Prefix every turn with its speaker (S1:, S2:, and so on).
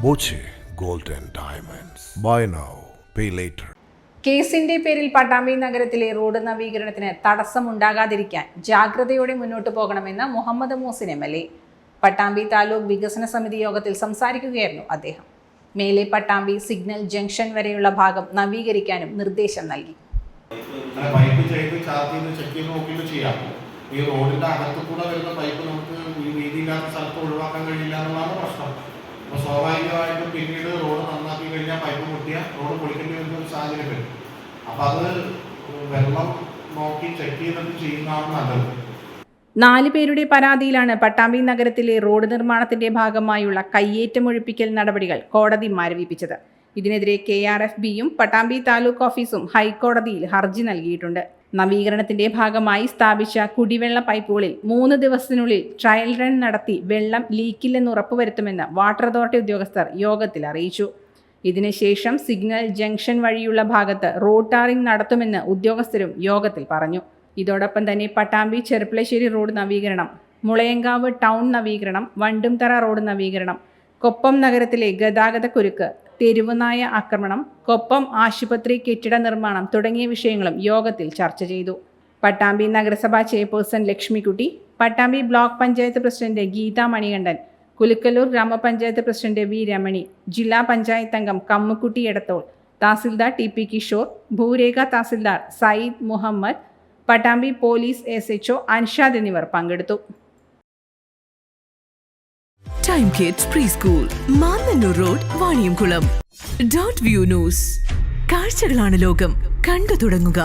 S1: Boche gold and diamonds. Buy now, pay later.
S2: കേസിന്റെ പേരിൽ പട്ടാമ്പി നഗരത്തിലെ റോഡ് നവീകരണത്തിന് തടസ്സമുണ്ടാകാതിരിക്കാൻ ജാഗ്രതയോടെ മുന്നോട്ടു പോകണമെന്ന് മുഹമ്മദ് മൂസിൻ MLA. പട്ടാമ്പി താലൂക്ക് വികസന സമിതി യോഗത്തിൽ സംസാരിക്കുകയായിരുന്നു അദ്ദേഹം. മേലെ പട്ടാമ്പി സിഗ്നൽ ജംഗ്ഷൻ വരെയുള്ള ഭാഗം നവീകരിക്കാനും നിർദ്ദേശം നൽകി.
S3: പൈപ്പ് ചെയ്ത് ചാർജ് ചെയ്ത് ചെക്ക് ചെയ്ത് നോക്കിയിട്ട് ചെയ്യാം. ഈ റോഡിന്റെ അകത്ത് കൂടെ വരുന്ന പൈപ്പ് നമുക്ക് ഈ വീതിയില്ലാത്ത സ്ഥലത്ത് ഒഴിവാക്കാൻ കഴിയില്ല എന്നുള്ളതാണ് പ്രശ്നം. അപ്പോൾ സ്വാഭാവികമായിട്ടും പിന്നീട് റോഡ് നന്നാക്കി കഴിഞ്ഞാൽ പൈപ്പ് പൊട്ടിയാൽ റോഡ് പൊളിക്കേണ്ടി വരുന്ന ഒരു സാഹചര്യം വരും. അപ്പം അത് വെള്ളം നോക്കി ചെക്ക് ചെയ്തിട്ട് ചെയ്യുന്നതാണ് നല്ലത്.
S2: 4 പേരുടെ പരാതിയിലാണ് പട്ടാമ്പി നഗരത്തിലെ റോഡ് നിർമ്മാണത്തിന്റെ ഭാഗമായുള്ള കയ്യേറ്റമൊഴിപ്പിക്കൽ നടപടികൾ കോടതി മരവിപ്പിച്ചത്. ഇതിനെതിരെ KRFBയും പട്ടാമ്പി താലൂക്ക് ഓഫീസും ഹൈക്കോടതിയിൽ ഹർജി നൽകിയിട്ടുണ്ട്. നവീകരണത്തിന്റെ ഭാഗമായി സ്ഥാപിച്ച കുടിവെള്ള പൈപ്പുകളിൽ 3 ദിവസത്തിനുള്ളിൽ ട്രയൽ റൺ നടത്തി വെള്ളം ലീക്കില്ലെന്ന് ഉറപ്പുവരുത്തുമെന്ന് വാട്ടർ അതോറിറ്റി ഉദ്യോഗസ്ഥർ യോഗത്തിൽ അറിയിച്ചു. ഇതിനുശേഷം സിഗ്നൽ ജംഗ്ഷൻ വഴിയുള്ള ഭാഗത്ത് റോഡ് ടാറിംഗ് നടത്തുമെന്ന് ഉദ്യോഗസ്ഥരും യോഗത്തിൽ പറഞ്ഞു. ഇതോടൊപ്പം തന്നെ പട്ടാമ്പി ചെർപ്പളശ്ശേരി റോഡ് നവീകരണം, മുളയങ്കാവ് ടൗൺ നവീകരണം, വണ്ടുംതറ റോഡ് നവീകരണം, കൊപ്പം നഗരത്തിലെ ഗതാഗതക്കുരുക്ക്, തെരുവുനായ ആക്രമണം, കൊപ്പം ആശുപത്രി കെട്ടിട നിർമ്മാണം തുടങ്ങിയ വിഷയങ്ങളും യോഗത്തിൽ ചർച്ച ചെയ്തു. പട്ടാമ്പി നഗരസഭാ chairperson Lakshmikutty, Pattambi block panchayat president Geetha Manikandan, Kulukkallur ഗ്രാമപഞ്ചായത്ത് പ്രസിഡന്റ് V രമണി, ജില്ലാ പഞ്ചായത്ത് അംഗം കമ്മുക്കുട്ടി എടത്തോൾ, തഹസിൽദാർ TP കിഷോർ, ഭൂരേഖ തഹസിൽദാർ സയ്യിദ് മുഹമ്മദ്, പട്ടാമ്പി പോലീസ് SHO അൻഷാദ് എന്നിവർ പങ്കെടുത്തു.
S4: Time kids pre school, Mannanur road, Vaniyamkulam. .view news. കാഴ്ചകളാണ് ലോകം, കണ്ടു തുടങ്ങുക.